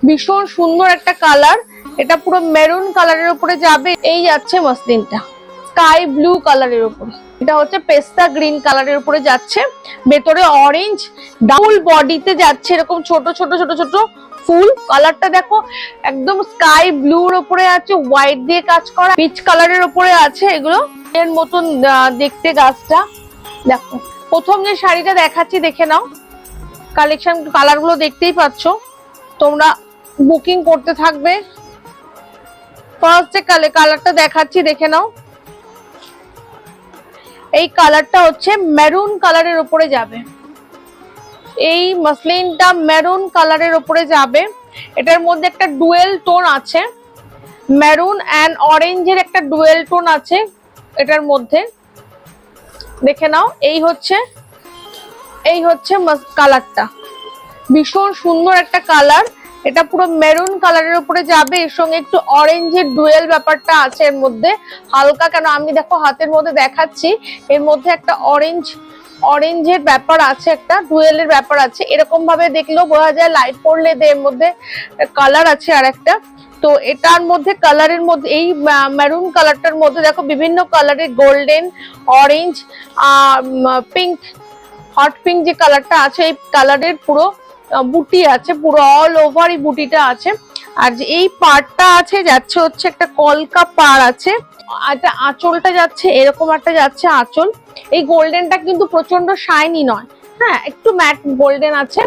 ভীষণ সুন্দর একটা কালার, এটা পুরো মেরুন কালারের উপরে যাবে। এই যাচ্ছে মসলিনটা স্কাই ব্লু কালারের উপরে, এটা হচ্ছে পেস্তা গ্রিন কালারের উপরে যাচ্ছে, ভেতরে অরেঞ্জ, ডাবল বডিতে যাচ্ছে এরকম ছোট ছোট ছোট ছোট ফুল। কালারটা দেখো একদম স্কাই ব্লুর উপরে আছে, হোয়াইট দিয়ে কাজ করা, পিচ কালারের উপরে আছে। এগুলো এর মতন দেখতে গাছটা। দেখো প্রথম যে শাড়িটা দেখাচ্ছি দেখে নাও, কালেকশন কালার গুলো দেখতেই পাচ্ছ, তোমরা বুকিং করতে থাকবে। ফার্স্ট যে কালারটা দেখাচ্ছি দেখে নাও, এই কালারটা হচ্ছে মেরুন কালারের উপরে যাবে, এই মসলিনটা মেরুন কালারের উপরে যাবে। এটার মধ্যে একটা ডুয়েল টোন আছে, মেরুন এন্ড অরেঞ্জের একটা ডুয়েল টোন আছে এটার মধ্যে, দেখে নাও। এই হচ্ছে কালারটা, ভীষণ সুন্দর একটা কালার, এটা পুরো মেরুন কালারের উপরে যাবে, এর সঙ্গে একটু অরেঞ্জের ডুয়েল ব্যাপারটা আছে এর মধ্যে হালকা, কেন আমি দেখো হাতের মধ্যে দেখাচ্ছি, এর মধ্যে একটা অরেঞ্জের ব্যাপার আছে, একটা ডুয়েলের ব্যাপার আছে। এরকম ভাবে দেখলেও বোঝা যায়, লাইট পড়লে এর মধ্যে কালার আছে আর একটা। তো এটার মধ্যে কালারের মধ্যে এই মেরুন কালারটার মধ্যে দেখো বিভিন্ন কালারের golden, orange, pink, hot pink যে কালারটা আছে, এই কালারের পুরো বুটি আছে, পুরো অল ওভার এই বুটিটা আছে। আর যে এই পাড়টা আছে যাচ্ছে হচ্ছে একটা কলকা পাড় আছে, একটা আঁচলটা যাচ্ছে এরকম একটা যাচ্ছে আঁচল। এই গোল্ডেনটা কিন্তু প্রচন্ড শাইনি নয়, হ্যাঁ একটু ম্যাট গোল্ডেন আছে।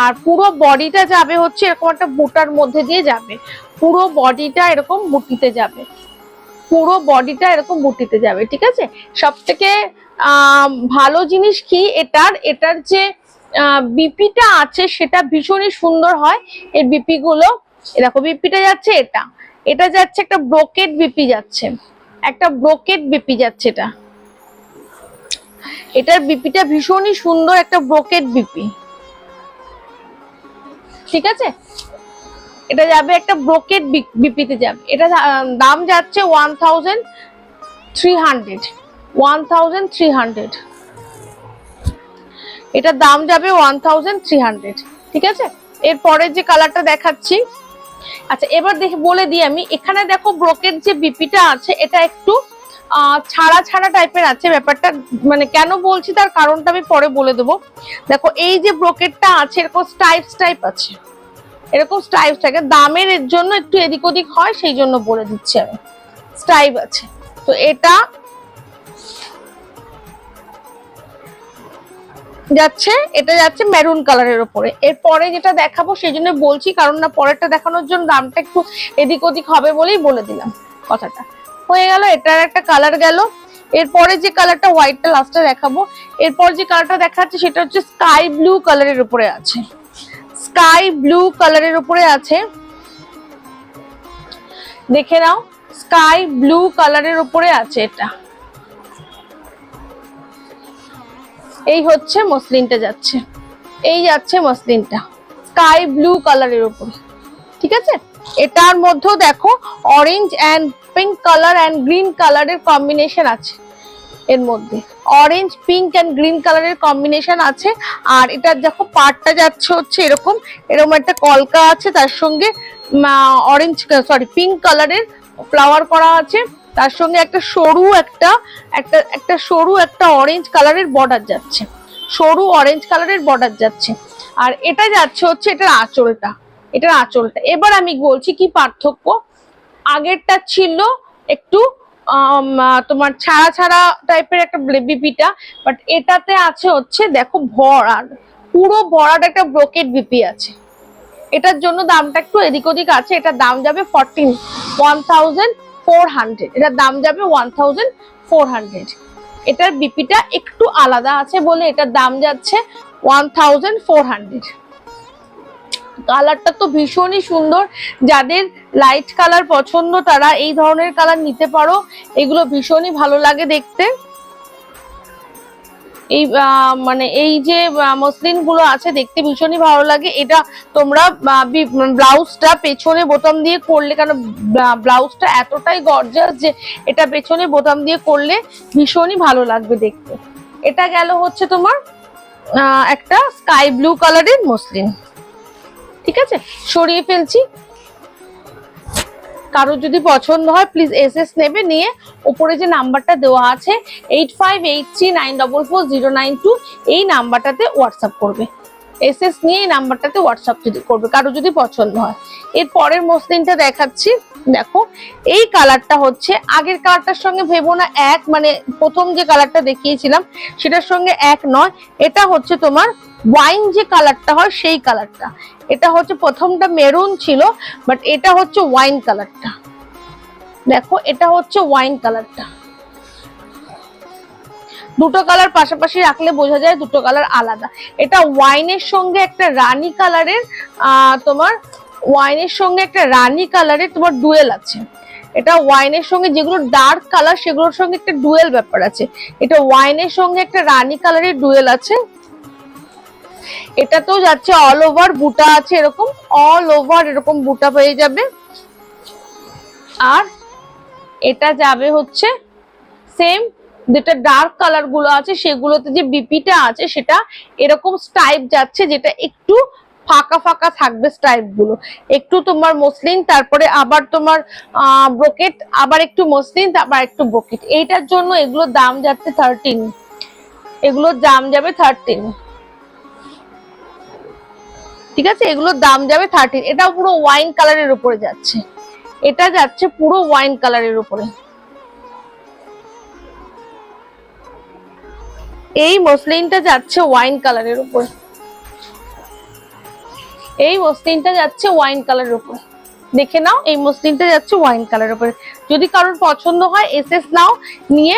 আর পুরো বডিটা যাবে হচ্ছে এরকম একটা বুটার মধ্যে দিয়ে যাবে, পুরো বডিটা এরকম বুটিতে যাবে, পুরো বডিটা এরকম বুটিতে যাবে, ঠিক আছে। সব থেকে ভালো জিনিস কি এটার যে বিপিটা আছে সেটা ভীষণই সুন্দর হয়। এই বিপি গুলো দেখো, বিপিটা যাচ্ছে এটা যাচ্ছে একটা ব্রোকেট বিপি যাচ্ছে, একটা ব্রোকেট বিপি যাচ্ছে, এটার বিপিটা ভীষণই সুন্দর, একটা ব্রোকেট বিপি, ঠিক আছে। এটা যাবে একটা ব্রোকেট বিপিতে যাবে, এটা দাম যাচ্ছে 1300, এটার দাম যাবে 1300, ঠিক আছে। এরপরে যে কালারটা দেখাচ্ছি, আচ্ছা এবার বলে দিই আমি, এখানে দেখো ব্রোকেট যে বিপিটা আছে এটা একটু ছাড়া ছাড়া টাইপের আছে ব্যাপারটা, মানে কেন বলছি তার কারণটা আমি পরে বলে দেবো। দেখো এই যে ব্রোকেটটা আছে এরকম স্টাইপ আছে, এরকম স্টাইপ থাকে, দামের এর জন্য একটু এদিক ওদিক হয়, সেই জন্য বলে দিচ্ছি আমি, স্টাইপ আছে। তো এটা যাচ্ছে মেরুন কালারের উপরে। এরপরে যেটা দেখাবো সেই জন্য বলছি, কারণ না পরেরটা দেখানোর জন্য দামটা একটু এদিক ওদিক হবে বলেই বলে দিলাম কথাটা। হয়ে গেল, এটার একটা কালার গেল। এরপরে যে কালারটা হোয়াইটটা লাস্টে দেখাবো, এরপর যে কালারটা দেখাচ্ছে সেটা হচ্ছে স্কাই ব্লু কালারের উপরে আছে, স্কাই ব্লু কালারের উপরে আছে, দেখে নাও স্কাই ব্লু কালারের উপরে আছে। এটা এই হচ্ছে মসলিনটা যাচ্ছে, এই যাচ্ছে মসলিনটা স্কাই ব্লু কালারের উপরে, ঠিক আছে। এটার মধ্যেও দেখো orange and pink colour and green কালারের কম্বিনেশন আছে, এর মধ্যে অরেঞ্জ পিঙ্ক এন্ড গ্রিন কালারের কম্বিনেশন আছে। আর এটা দেখো পাড়টা যাচ্ছে হচ্ছে এরকম একটা কলকা আছে, তার সঙ্গে পিঙ্ক কালারের ফ্লাওয়ার করা আছে, তার সঙ্গে একটা সরু একটা অরেঞ্জ কালারের বর্ডার যাচ্ছে, সরু অরেঞ্জ কালারের বর্ডার যাচ্ছে। আর এটা যাচ্ছে হচ্ছে এটার আঁচলটা। এবার আমি বলছি কি পার্থক্য। আগেরটা ছিল একটু তোমার ছাড়া ছাড়া টাইপের একটা বিপিটা, বাট এটাতে আছে হচ্ছে দেখো ভরাট, পুরো ভরাট একটা ব্রোকেট বিপি আছে। এটার জন্য দামটা একটু এদিক ওদিক আছে, এটার দাম যাবে 1400, এটার দাম যাবে 1400। এটার বিপিটা একটু আলাদা আছে বলে এটার দাম যাচ্ছে 1400। কালারটা তো ভীষণই সুন্দর, যাদের লাইট কালার পছন্দ তারা এই ধরনের কালার নিতে পারো, এগুলো ভীষণই ভালো লাগে দেখতে। এই মানে এই যে মসলিন গুলো আছে দেখতে ভীষণই ভালো লাগে। এটা তোমরা ব্লাউজটা পেছনে বোতাম দিয়ে করলে, কারণ ব্লাউজটা এতটাই গর্জাস যে এটা পেছনে বোতাম দিয়ে করলে ভীষণই ভালো লাগবে দেখতে। এটা গেল হচ্ছে তোমার একটা স্কাই ব্লু কালারের মসলিন, ঠিক আছে, সরিয়ে ফেলছি। কারো যদি পছন্দ হয় প্লিজ এসএস নেবে, নিয়ে উপরে যে নাম্বারটা দেওয়া আছে 8583944092 এই নাম্বারটাতে হোয়াটসঅ্যাপ করবে। এসএস নিয়ে এই নাম্বারটাতে হোয়াটসঅ্যাপ যদি করবে কারো যদি পছন্দ হয়। এর পরের মসলিনটা দেখাচ্ছি। দেখো এই কালারটা হচ্ছে আগের কালারটার সঙ্গে ভেবো না এক, মানে প্রথম যে কালারটা দেখিয়েছিলাম সেটার সঙ্গে এক নয়। এটা হচ্ছে তোমার ওয়াইন যে কালারটা হয় সেই কালারটা। এটা হচ্ছে প্রথমটা মেরুন ছিল, বাট এটা হচ্ছে ওয়াইন কালারটা। দেখো এটা হচ্ছে ওয়াইন কালারটা। দুটো কালার পাশাপাশি রাখলে বোঝা যায় দুটো কালার আলাদা। এটা ওয়াইনের সঙ্গে একটা রানী কালারের তোমার ওয়াইনের সঙ্গে একটা রানী কালারের তোমার ডুয়েল আছে। এটা ওয়াইনের সঙ্গে যেগুলো ডার্ক কালার সেগুলোর সঙ্গে একটা ডুয়েল ব্যাপার আছে। এটা ওয়াইনের সঙ্গে একটা রানী কালারের ডুয়েল আছে। এটাতেও যাচ্ছে অল ওভার বুটা আছে, এরকম অল ওভার এরকম বুটা পেয়ে যাবে। আর এটা যাবে হচ্ছে সেম, যেটা ডার্ক কালার গুলো আছে সেগুলোতে যে বিপিটা আছে সেটা এরকম স্টাইপ যাচ্ছে, যেটা একটু ফাঁকা ফাঁকা থাকবে স্টাইপ গুলো। একটু তোমার মসলিন, তারপরে আবার তোমার ব্রোকেট, আবার একটু মসলিন, আবার একটু ব্রোকেট। এইটার জন্য এগুলোর দাম যাচ্ছে 13। এগুলোর দাম যাবে 13। ঠিক আছে, এগুলোর দাম যাবে 13। এটা পুরো ওয়াইন কালারের উপরে যাচ্ছে। এটা যাচ্ছে পুরো ওয়াইন কালারের উপরে। এই মসলিনটা যাচ্ছে ওয়াইন কালারের উপরে। এই মসলিনটা যাচ্ছে ওয়াইন কালারের উপরে, দেখে নাও। এই মসলিনটা যাচ্ছে ওয়াইন কালারের উপরে। যদি কারোর পছন্দ হয় এসএস নাও, নিয়ে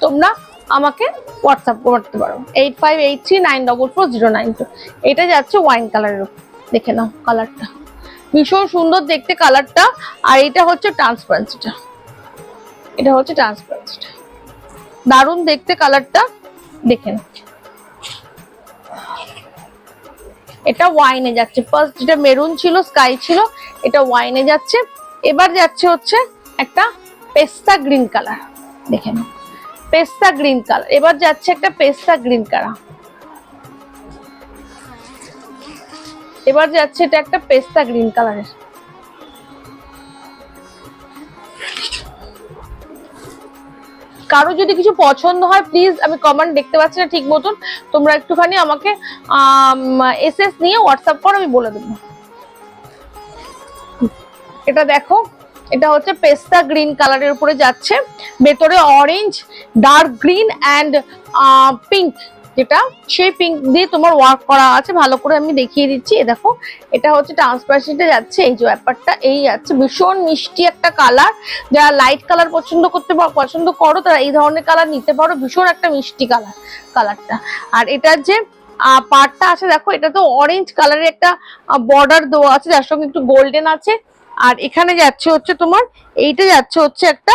তোমরা আমাকে হোয়াটসঅ্যাপ করতে পারো 8583944092। এটা যাচ্ছে ওয়াইন কালারের উপর, দেখে নাও কালারটা ভীষণ সুন্দর দেখতে কালারটা। আর এটা হচ্ছে ট্রান্সপারেন্সিটা, এটা হচ্ছে ট্রান্সপারেন্সিটা, দারুণ দেখতে কালারটা, দেখে নাও। এটা ওয়াইনে যাচ্ছে। ফার্স্ট যেটা মেরুন ছিল, স্কাই ছিল, এটা ওয়াইনে যাচ্ছে। এবার যাচ্ছে হচ্ছে একটা পেস্তা গ্রিন কালার, দেখে নাও পেস্তা গ্রিন কালার। এবার যাচ্ছে একটা পেস্তা গ্রিন কালার। এবার যাচ্ছে এটা একটা পেস্তা গ্রিন কালারের। কারো যদি কিছু পছন্দ হয় প্লিজ, আমি কমেন্ট দেখতে পাচ্ছি না ঠিক মতন, তোমরা একটুখানি আমাকে এসএস নিয়ে হোয়াটসঅ্যাপ করো, আমি বলে দেবো। এটা দেখো, এটা হচ্ছে পেস্তা গ্রিন কালারের উপরে যাচ্ছে, ভেতরে orange, dark green and pink, যেটা সেই পিঙ্ক দিয়ে তোমার ওয়ার্ক করা আছে। ভালো করে আমি দেখিয়ে দিচ্ছি। দেখো এটা হচ্ছে ট্রান্সপারেন্সিতে যাচ্ছে, এই যে ব্যাপারটা এই যাচ্ছে। ভীষণ মিষ্টি একটা কালার, যারা লাইট কালার পছন্দ করো তারা এই ধরনের কালার নিতে পারো। ভীষণ একটা মিষ্টি কালার কালারটা। আর এটার যে পার্টটা আছে দেখো, এটা তো অরেঞ্জ কালারের একটা বর্ডার দেওয়া আছে, যার সঙ্গে একটু গোল্ডেন আছে। আর এখানে যাচ্ছে হচ্ছে তোমার এইটা যাচ্ছে হচ্ছে একটা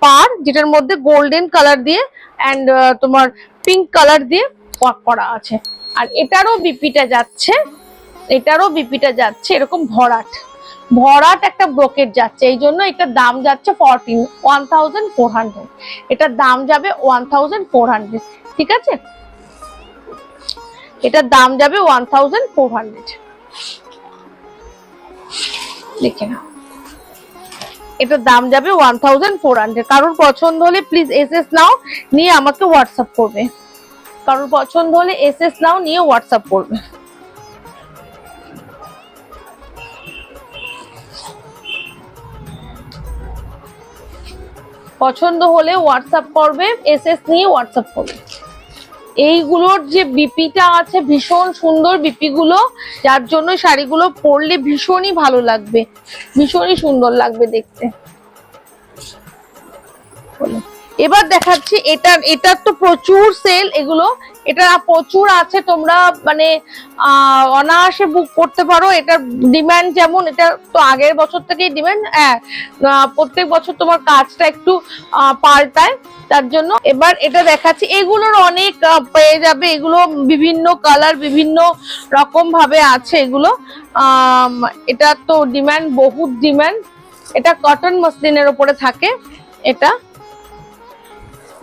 পার, যেটার মধ্যে গোল্ডেন কালার দিয়ে অ্যান্ড তোমার পিঙ্ক কালার দিয়ে ওয়ার্ক করা আছে। আর এটারও বিপিটা যাচ্ছে, এটারও বিপিটা যাচ্ছে এরকম ভরাট ভরাট একটা ব্রোকেট যাচ্ছে। এই জন্য এটার দাম যাচ্ছে 1400। এটার দাম যাবে 1400। ঠিক আছে, এটার দাম যাবে 1400। দেখে নাও, এটার দাম যাবে 1400। কারোর পছন্দ হলে প্লিজ এসএস নাও, নিয়ে আমাকে হোয়াটসঅ্যাপ করবে। কারোর পছন্দ হলে এসএস নাও, নিয়ে হোয়াটসঅ্যাপ করবে। পছন্দ হলে হোয়াটসঅ্যাপ করবে, এসএস নিয়ে হোয়াটসঅ্যাপ করবে। এইগুলোর যে বিপিটা আছে ভীষণ সুন্দর বিপি গুলো, যার জন্য শাড়িগুলো পরলে ভীষণই ভালো লাগবে, ভীষণই সুন্দর লাগবে দেখতে। এবার দেখাচ্ছি এটার তো প্রচুর সেল, এগুলো এটা প্রচুর আছে, তোমরা মানে অনায়াসে বুক করতে পারো। এটার ডিমান্ড যেমন, এটা তো আগের বছর থেকেই ডিমান্ড, প্রত্যেক বছর তোমার কাজটা একটু পাল্টায়, তার জন্য। এবার এটা দেখাচ্ছি, এগুলোর অনেক পেয়ে যাবে, এগুলো বিভিন্ন কালার বিভিন্ন রকম ভাবে আছে এগুলো। এটা তো ডিমান্ড, বহুত ডিমান্ড। এটা কটন মসলিনের উপরে থাকে। এটা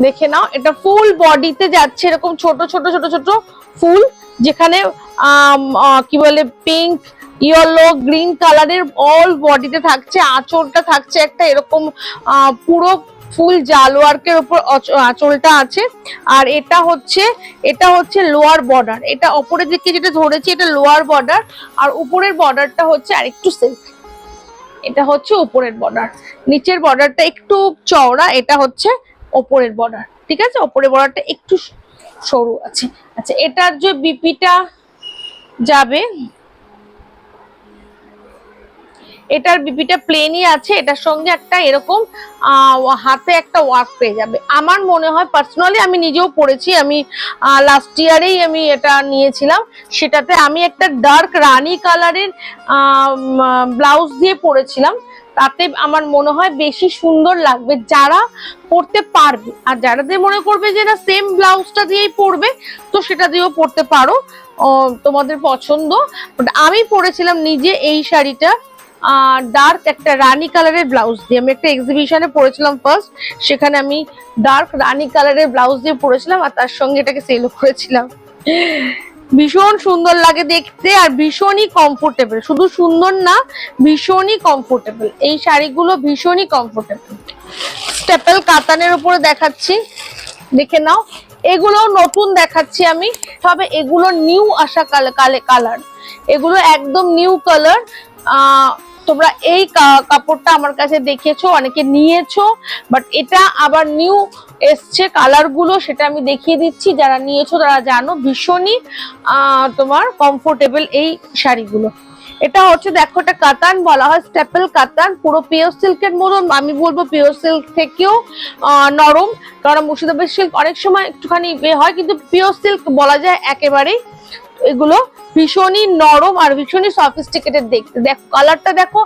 দেখে নাও, এটা ফুল বডিতে যাচ্ছে এরকম ছোট ছোট ছোট ছোট ফুল, যেখানে কি বলে পিঙ্ক, ইয়েলো গ্রিন কালারের অল বডিতে থাকছে। আঁচলটা থাকছে একটা এরকম পুরো ফুল জাল ওয়ার্কের উপর আঁচলটা আছে। আর এটা হচ্ছে লোয়ার বর্ডার, এটা উপরের দিকে যেটা ধরেছি এটা লোয়ার বর্ডার, আর উপরের বর্ডারটা হচ্ছে আরেকটু সিল্ক। এটা হচ্ছে উপরের বর্ডার, নিচের বর্ডারটা একটু চওড়া, এটা হচ্ছে উপরের বর্ডার। ঠিক আছে, উপরের বর্ডারটা একটু সরু আছে। আচ্ছা, এটার যে বিপিটা যাবে, এটার বিপিটা প্লেনই আছে, এটার সঙ্গে একটা এরকম হাতে একটা ওয়ার্ক পেয়ে যাবে। আমার মনে হয় পার্সোনালি, আমি নিজেও পরেছি, আমি লাস্ট ইয়ারেই আমি এটা নিয়েছিলাম, সেটাতে আমি একটা ডার্ক রানী কালারের ব্লাউজ দিয়ে পরেছিলাম। তাতে আমার মনে হয় বেশি সুন্দর লাগবে যারা পরতে পারবে। আর যারাদের মনে করবে যে না সেম ব্লাউজটা দিয়েই পরবে, তো সেটা দিয়েও পরতে পারো, তোমাদের পছন্দ। আমি পরেছিলাম নিজে এই শাড়িটা ডার্ক একটা রানী কালারের ব্লাউজ দিয়ে। আমি একটা এক্সিবিশনে পরেছিলাম ফার্স্ট, সেখানে আমি ডার্ক রানী কালারের ব্লাউজ দিয়ে পরেছিলাম, আর তার সঙ্গে এটাকে সেলও করেছিলাম। ভীষণ সুন্দর লাগে দেখতে, আর ভীষণই কমফোর্টেবল। শুধু সুন্দর না, ভীষণই কমফোর্টেবল। এই শাড়িগুলো ভীষণই কমফোর্টেবল। স্টেপল কাতানের উপরে দেখাচ্ছি, দেখে নাও। এগুলো নতুন দেখাচ্ছি আমি, তবে এগুলো নিউ আসা কালার, এগুলো একদম নিউ কালার। তোমরা এই কাপড়টা আমার কাছে দেখেছো, অনেকে নিয়েছো, বাট এটা আবার নিউ এসছে কালার গুলো, সেটা আমি দেখিয়ে দিচ্ছি। যারা নিয়েছো তারা জানো, ভীষণই তোমার কমফোর্টেবল এই শাড়িগুলো। এটা হচ্ছে দেখো, এটা কাতান বলা হয়, স্টেপল কাতান, পুরো পিওর সিল্কের মতন। আমি বলবো পিওর সিল্ক থেকেও নরম, কারণ মুর্শিদাবাদ সিল্ক অনেক সময় একটুখানি হয়, কিন্তু পিওর সিল্ক বলা যায় একেবারেই। এগুলো ভীষণই নরম আর ভীষণই সফিস্টিকেটেড দেখতে। দেখো কালারটা দেখো,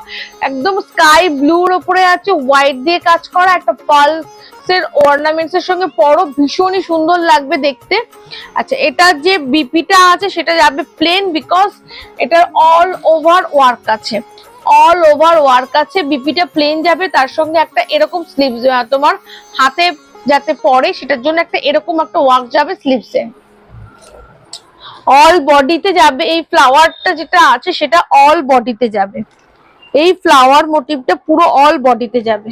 একদম স্কাই ব্লুর উপরে আছে, হোয়াইট দিয়ে কাজ করা, একটা পালসের অর্নামেন্টস এর সঙ্গে পরো, ভীষণই সুন্দর লাগবে দেখতে। আচ্ছা, এটার যে বিপিটা আছে সেটা যাবে প্লেন, বিকজ এটার অল ওভার ওয়ার্ক আছে, অল ওভার ওয়ার্ক আছে। বিপিটা প্লেন যাবে, তার সঙ্গে একটা এরকম স্লিভস তোমার হাতে যাতে পরে, সেটার জন্য একটা এরকম একটা ওয়ার্ক যাবে স্লিভসে। অল বডিতে যাবে, এই ফ্লাওয়ারটা যেটা আছে সেটা অল বডিতে যাবে, এই ফ্লাওয়ার মোটিভটা পুরো অল বডিতে যাবে।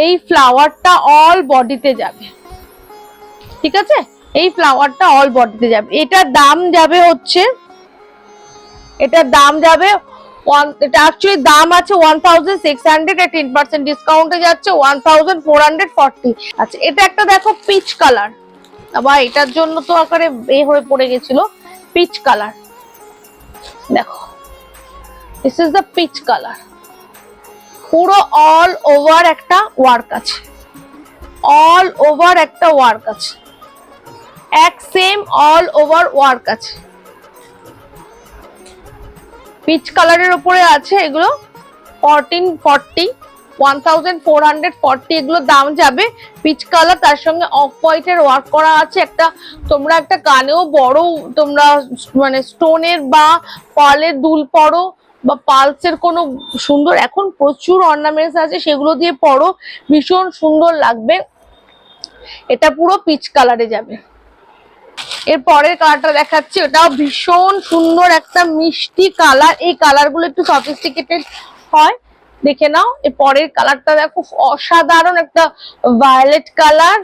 এই ফ্লাওয়ারটা অল বডিতে যাবে, ঠিক আছে, এই ফ্লাওয়ারটা অল বডিতে যাবে। এটার দাম যাবে হচ্ছে, এটার দাম যাবে এটা অ্যাকচুয়ালি দাম আছে 1600, আর 10% ডিসকাউন্টে যাচ্ছে 1440। আচ্ছা, এটা একটা দেখো পিচ কালার, বা এটার জন্য তো আকারে হয়ে পড়ে গেছিল, পিচ কালার। দেখো, this is the peach colour, পুরো অল ওভার একটা ওয়ার্ক আছে, অল ওভার একটা ওয়ার্ক আছে, এক সেম অল ওভার ওয়ার্ক আছে, পিচ কালারের উপরে আছে। এগুলো 1440 এগুলো দাম যাবে। পিচ কালার, তার সঙ্গে অফ হোয়াইটের ওয়ার্ক করা আছে। একটা তোমরা একটা কানেও বড় তোমরা মানে স্টোনের বা পার্লের দুল পরো, বা পালসের কোনো সুন্দর, এখন প্রচুর অর্নামেন্টস আছে, সেগুলো দিয়ে পরো, ভীষণ সুন্দর লাগবে। এটা পুরো পিচ কালারে যাবে। এর পরের কালারটা দেখাচ্ছি, ওটাও ভীষণ সুন্দর একটা মিষ্টি কালার। এই কালার গুলো একটু সফিস্টিকেটেড হয়, দেখে নাও। এর পরের কালারটা দেখো, অসাধারণ একটা ভায়োলেট কালার।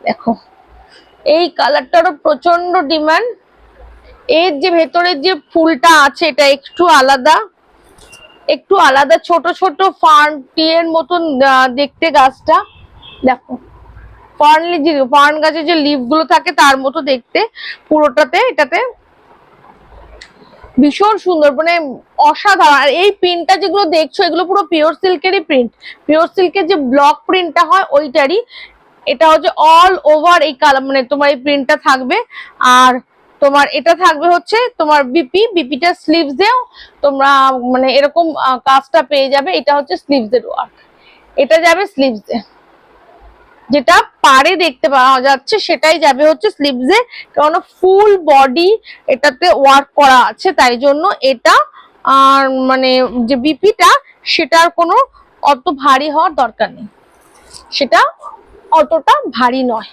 দেখো এই কালারটারও প্রচন্ড ডিমান্ড। এর যে ভেতরের যে ফুলটা আছে এটা একটু আলাদা, একটু আলাদা, ছোট ছোট ফার্ন টিয়ের মতন দেখতে গাছটা। দেখো ফার্ন গাছের যে লিফ গুলো থাকে তার মতো দেখতে পুরোটাতে। এটাতে ভীষণ সুন্দর, মানে অসাধারণ। আর এই প্রিন্টটা যেগুলো দেখছো এগুলো পুরো পিওর সিল্কেরই প্রিন্ট, পিওর সিল্কের যে ব্লক প্রিন্টটা হয় ওইটারই। এটা হচ্ছে অল ওভার এই কালার, মানে তোমার এই প্রিন্টটা থাকবে। আর তোমার এটা থাকবে হচ্ছে তোমার বিপিটা স্লিভস দেও তোমরা, মানে এরকম কাজটা পেয়ে যাবে। এটা হচ্ছে স্লিভস এর ওয়ার্ক, এটা যাবে স্লিভস এ, যেটা পারে দেখতে পাওয়া যাচ্ছে সেটাই যাবে হচ্ছে স্লিভসে, কারণ ফুল বডি এটাতে ওয়ার্ক করা আছে, তাই জন্য এটা আর মানে যে বিপিটা সেটার কোনো অত ভারী হওয়ার দরকার নেই, সেটা অতটা ভারী নয়।